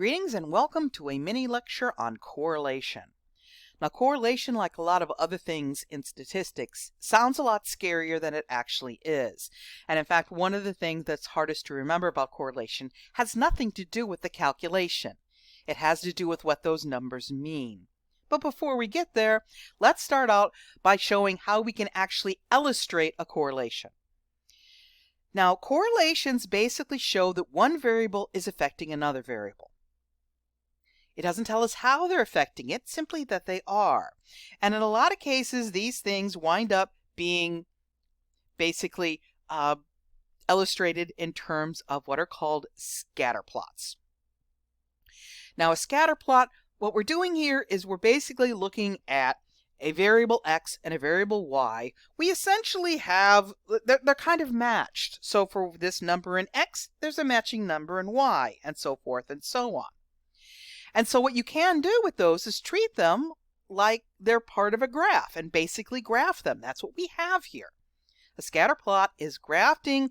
Greetings and welcome to a mini lecture on correlation. Now, correlation, like a lot of other things in statistics, sounds a lot scarier than it actually is. And in fact, one of the things that's hardest to remember about correlation has nothing to do with the calculation. It has to do with what those numbers mean. But before we get there, let's start out by showing how we can actually illustrate a correlation. Now, correlations basically show that one variable is affecting another variable. It doesn't tell us how they're affecting it, simply that they are. And in a lot of cases, these things wind up being basically illustrated in terms of what are called scatter plots. Now, a scatter plot, what we're doing here is we're basically looking at a variable x and a variable y. We essentially have, they're kind of matched. So for this number in x, there's a matching number in y, and so forth and so on. And so what you can do with those is treat them like they're part of a graph and basically graph them. That's what we have here. A scatter plot is grafting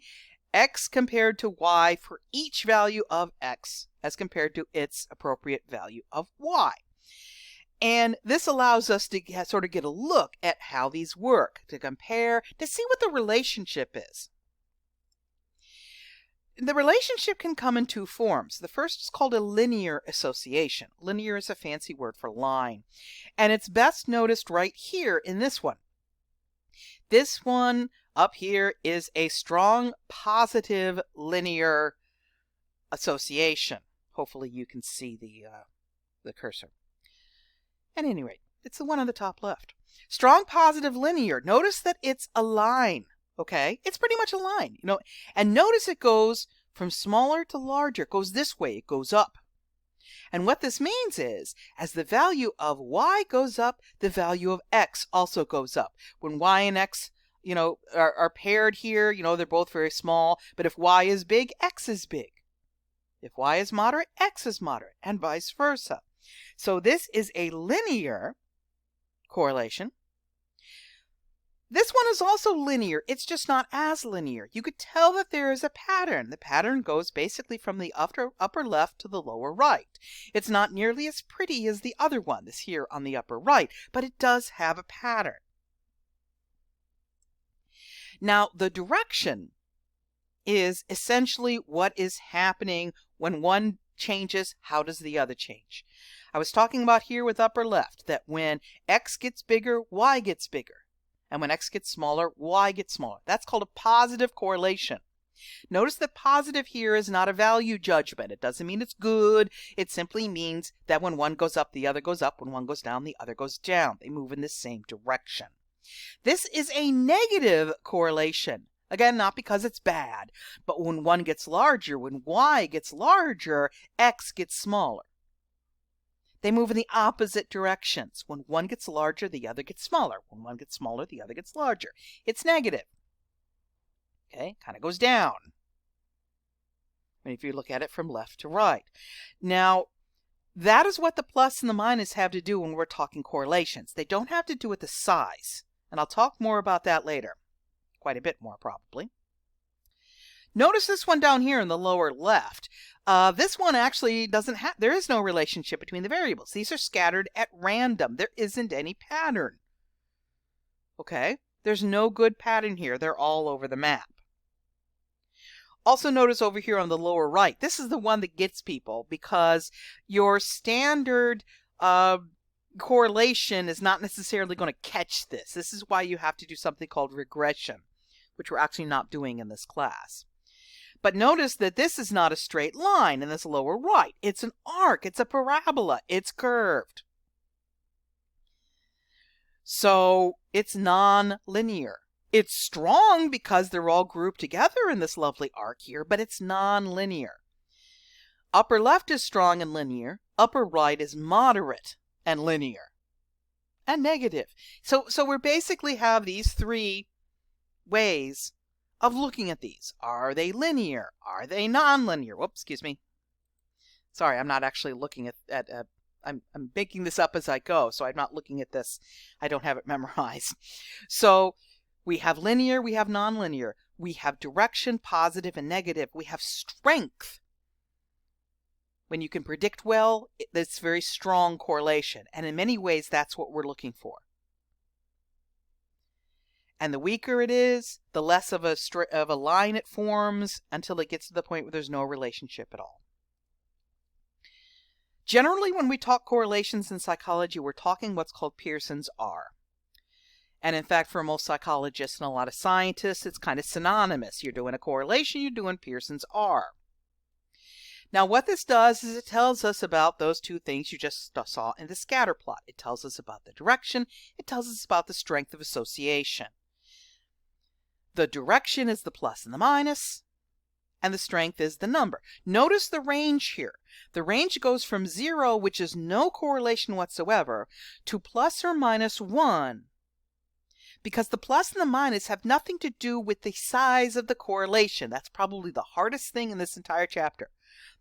x compared to y for each value of x as compared to its appropriate value of y. And this allows us to sort of get a look at how these work, to compare, to see what the relationship is. The relationship can come in two forms. The first is called a linear association. Linear is a fancy word for line. And it's best noticed right here in this one. This one up here is a strong positive linear association. Hopefully you can see the cursor. At any rate, it's the one on the top left. Strong positive linear. Notice that it's a line. Okay, it's pretty much a line, and notice it goes from smaller to larger. It goes this way, it goes up. And what this means is, as the value of y goes up, the value of x also goes up. When y and x, are paired here, they're both very small, but if y is big, x is big. If y is moderate, x is moderate, and vice versa. So this is a linear correlation. This one is also linear. It's just not as linear. You could tell that there is a pattern. The pattern goes basically from the upper left to the lower right. It's not nearly as pretty as the other one, this here on the upper right, but it does have a pattern. Now, the direction is essentially what is happening when one changes, how does the other change? I was talking about here with upper left that when x gets bigger, y gets bigger. And when x gets smaller, y gets smaller. That's called a positive correlation. Notice that positive here is not a value judgment. It doesn't mean it's good. It simply means that when one goes up, the other goes up. When one goes down, the other goes down. They move in the same direction. This is a negative correlation. Again, not because it's bad, but when one gets larger, when y gets larger, x gets smaller. They move in the opposite directions. When one gets larger, the other gets smaller. When one gets smaller, the other gets larger. It's negative. Okay, kind of goes down. If you look at it from left to right. Now, that is what the plus and the minus have to do when we're talking correlations. They don't have to do with the size. And I'll talk more about that later. Quite a bit more, probably. Notice this one down here in the lower left. This one actually doesn't have, there is no relationship between the variables. These are scattered at random. There isn't any pattern. Okay, there's no good pattern here. They're all over the map. Also notice over here on the lower right, this is the one that gets people because your standard correlation is not necessarily going to catch this. This is why you have to do something called regression, which we're actually not doing in this class. But notice that this is not a straight line in this lower right. It's an arc. It's a parabola. It's curved. So it's non-linear. It's strong because they're all grouped together in this lovely arc here, but it's non-linear. Upper left is strong and linear. Upper right is moderate and linear and negative. So we basically have these three ways of looking at these. Are they linear? Are they non-linear? Whoops, excuse me. Sorry, I'm not actually looking at I'm making this up as I go, so I'm not looking at this. I don't have it memorized. So we have linear, we have non-linear. We have direction, positive and negative. We have strength. When you can predict well, it's very strong correlation. And in many ways, that's what we're looking for. And the weaker it is, the less of a line it forms until it gets to the point where there's no relationship at all. Generally, when we talk correlations in psychology, we're talking what's called Pearsons R. And in fact, for most psychologists and a lot of scientists, it's kind of synonymous. You're doing a correlation, you're doing Pearsons R. Now, what this does is it tells us about those two things you just saw in the scatter plot. It tells us about the direction. It tells us about the strength of association. The direction is the plus and the minus, and the strength is the number. Notice the range here. The range goes from 0, which is no correlation whatsoever, to plus or minus 1, because the plus and the minus have nothing to do with the size of the correlation. That's probably the hardest thing in this entire chapter.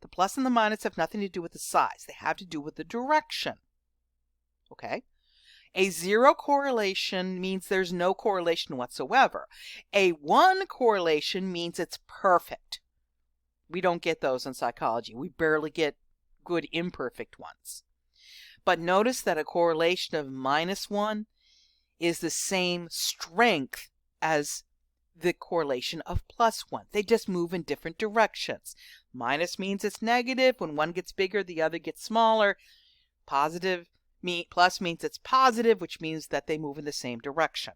The plus and the minus have nothing to do with the size. They have to do with the direction. Okay? A 0 correlation means there's no correlation whatsoever. A 1 correlation means it's perfect. We don't get those in psychology. We barely get good imperfect ones. But notice that a correlation of -1 is the same strength as the correlation of +1. They just move in different directions. Minus means it's negative. When one gets bigger, the other gets smaller. Plus means it's positive, which means that they move in the same direction.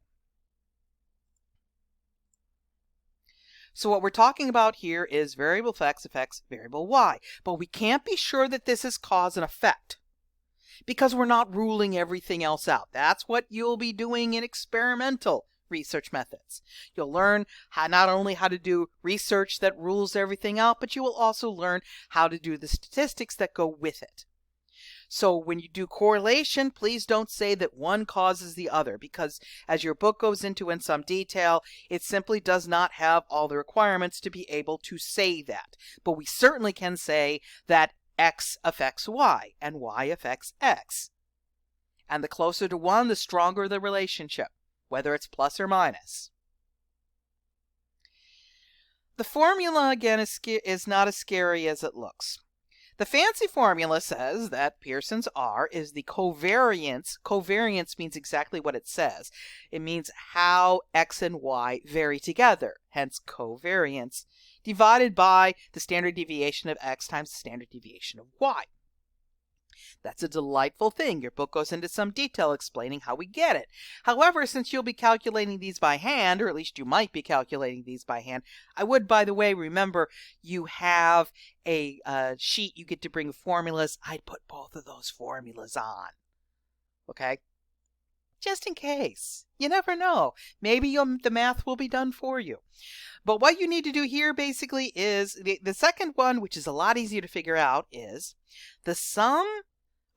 So what we're talking about here is variable x affects variable y. But we can't be sure that this is cause and effect, because we're not ruling everything else out. That's what you'll be doing in experimental research methods. You'll learn not only how to do research that rules everything out, but you will also learn how to do the statistics that go with it. So when you do correlation, please don't say that one causes the other, because as your book goes into in some detail, it simply does not have all the requirements to be able to say that. But we certainly can say that x affects y and y affects x. And the closer to 1, the stronger the relationship, whether it's plus or minus. The formula, again, is not as scary as it looks. The fancy formula says that Pearsons R is the covariance. Covariance means exactly what it says. It means how x and y vary together, hence covariance, divided by the standard deviation of x times the standard deviation of y. That's a delightful thing. Your book goes into some detail explaining how we get it. However, since you'll be calculating these by hand, or at least you might be calculating these by hand, I would, by the way, remember you have a sheet you get to bring formulas. I'd put both of those formulas on. Okay? Just in case. You never know. Maybe the math will be done for you. But what you need to do here basically is, the second one, which is a lot easier to figure out, is the sum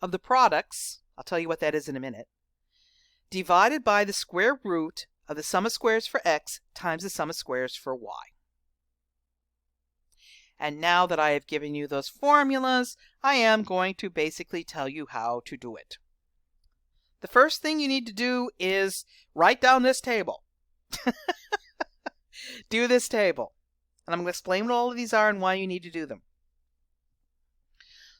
of the products, I'll tell you what that is in a minute, divided by the square root of the sum of squares for x times the sum of squares for y. And now that I have given you those formulas, I am going to basically tell you how to do it. The first thing you need to do is write down this table. Do this table. And I'm going to explain what all of these are and why you need to do them.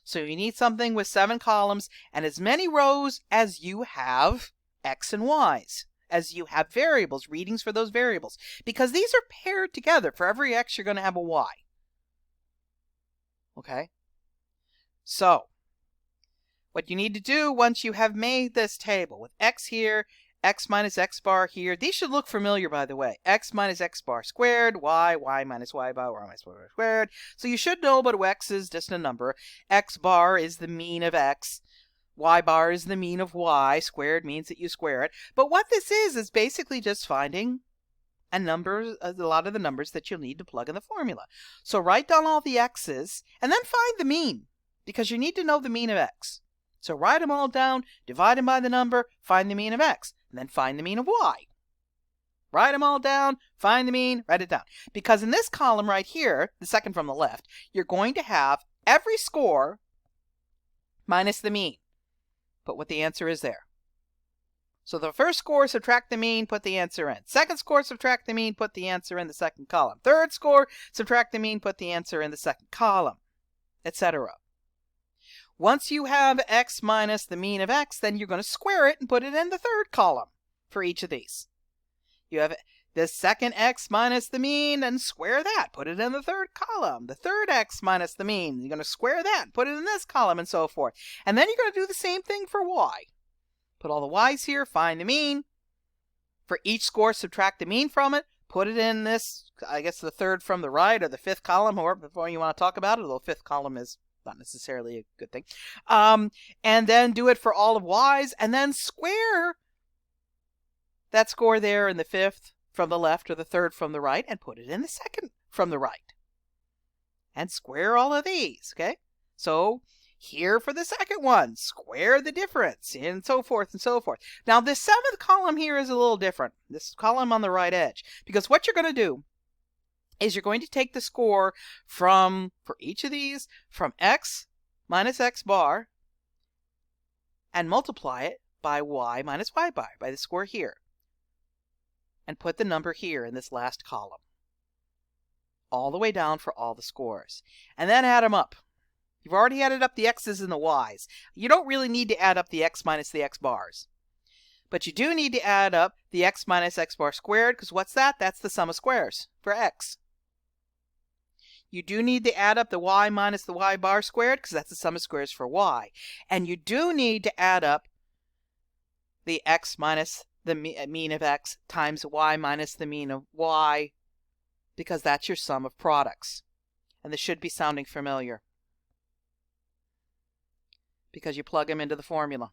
So you need something with 7 columns and as many rows as you have x and y's, as you have variables, readings for those variables. Because these are paired together. For every x, you're going to have a y. Okay? So, what you need to do once you have made this table with x here, x minus x bar here. These should look familiar, by the way. X minus x bar squared, y minus y bar, y minus y bar squared. So you should know, but x is just a number. X bar is the mean of x. Y bar is the mean of y. Squared means that you square it. But what this is basically just finding a lot of the numbers that you'll need to plug in the formula. So write down all the x's and then find the mean, because you need to know the mean of x. So write them all down, divide them by the number, find the mean of x, and then find the mean of y. Write them all down, find the mean, write it down. Because in this column right here, the second from the left, you're going to have every score minus the mean. Put what the answer is there. So the first score, subtract the mean, put the answer in. Second score, subtract the mean, put the answer in the second column. Third score, subtract the mean, put the answer in the second column, etc. Once you have x minus the mean of x, then you're going to square it and put it in the third column for each of these. You have the second x minus the mean, and square that, put it in the third column. The third x minus the mean, you're going to square that, put it in this column, and so forth. And then you're going to do the same thing for y. Put all the y's here, find the mean. For each score, subtract the mean from it, put it in this, I guess the third from the right, or the fifth column, or before you want to talk about it, although fifth column is not necessarily a good thing. And then do it for all of y's, and then square that score there in the fifth from the left or the third from the right, and put it in the second from the right. And square all of these, okay? So here for the second one, square the difference, and so forth and so forth. Now this seventh column here is a little different, this column on the right edge, because what you're going to do is you're going to take the score for each of these, from x minus x bar, and multiply it by y minus y bar, by the score here. And put the number here in this last column, all the way down for all the scores. And then add them up. You've already added up the x's and the y's. You don't really need to add up the x minus the x bars. But you do need to add up the x minus x bar squared, because what's that? That's the sum of squares for x. You do need to add up the y minus the y bar squared, because that's the sum of squares for y. And you do need to add up the x minus the mean of x times y minus the mean of y, because that's your sum of products. And this should be sounding familiar, because you plug them into the formula.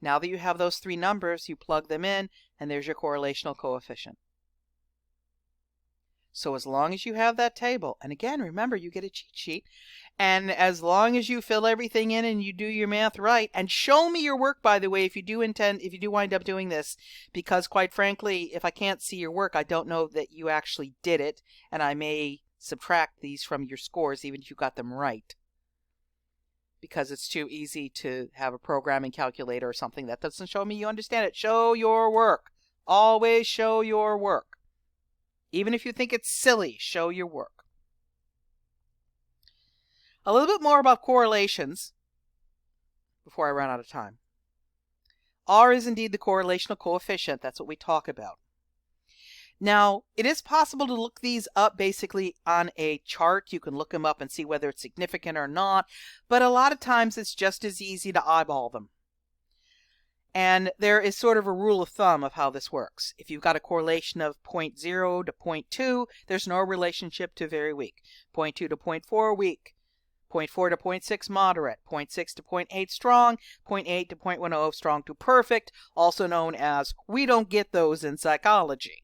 Now that you have those three numbers, you plug them in, and there's your correlational coefficient. So as long as you have that table, and again, remember, you get a cheat sheet, and as long as you fill everything in and you do your math right, and show me your work, by the way, if you do wind up doing this, because quite frankly, if I can't see your work, I don't know that you actually did it, and I may subtract these from your scores even if you got them right, because it's too easy to have a programming calculator or something that doesn't show me you understand it. Show your work. Always show your work. Even if you think it's silly, show your work. A little bit more about correlations before I run out of time. R is indeed the correlational coefficient. That's what we talk about. Now, it is possible to look these up basically on a chart. You can look them up and see whether it's significant or not, but a lot of times it's just as easy to eyeball them. And there is sort of a rule of thumb of how this works. If you've got a correlation of 0.0 to 0.2, there's no relationship to very weak. 0.2 to 0.4, weak. 0.4 to 0.6, moderate. 0.6 to 0.8, strong. 0.8 to 0.10, strong to perfect, also known as we don't get those in psychology.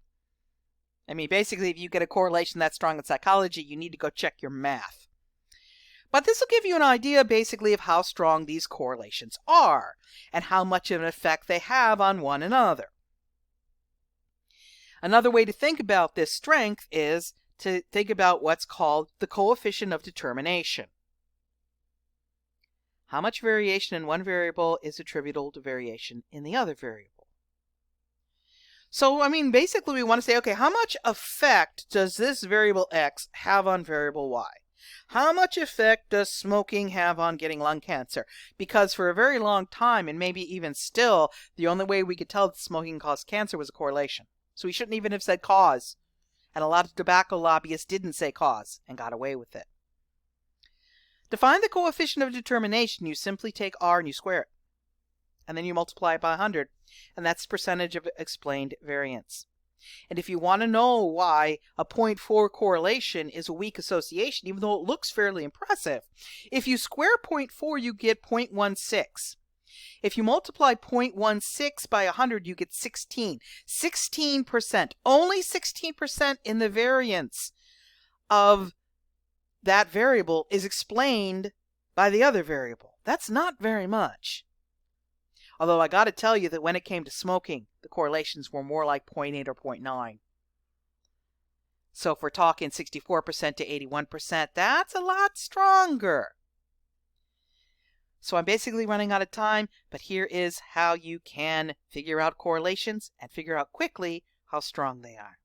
I mean, basically, if you get a correlation that strong in psychology, you need to go check your math. But this will give you an idea, basically, of how strong these correlations are and how much of an effect they have on one another. Another way to think about this strength is to think about what's called the coefficient of determination. How much variation in one variable is attributable to variation in the other variable? So, I mean, basically we want to say, okay, how much effect does this variable x have on variable y? How much effect does smoking have on getting lung cancer? Because for a very long time, and maybe even still, the only way we could tell that smoking caused cancer was a correlation. So we shouldn't even have said cause. And a lot of tobacco lobbyists didn't say cause and got away with it. To find the coefficient of determination, you simply take R and you square it. And then you multiply it by 100. And that's the percentage of explained variance. And if you want to know why a 0.4 correlation is a weak association, even though it looks fairly impressive, if you square 0.4, you get 0.16. If you multiply 0.16 by 100, you get 16. 16%. Only 16% in the variance of that variable is explained by the other variable. That's not very much. Although I got to tell you that when it came to smoking, the correlations were more like 0.8 or 0.9. So if we're talking 64% to 81%, that's a lot stronger. So I'm basically running out of time, but here is how you can figure out correlations and figure out quickly how strong they are.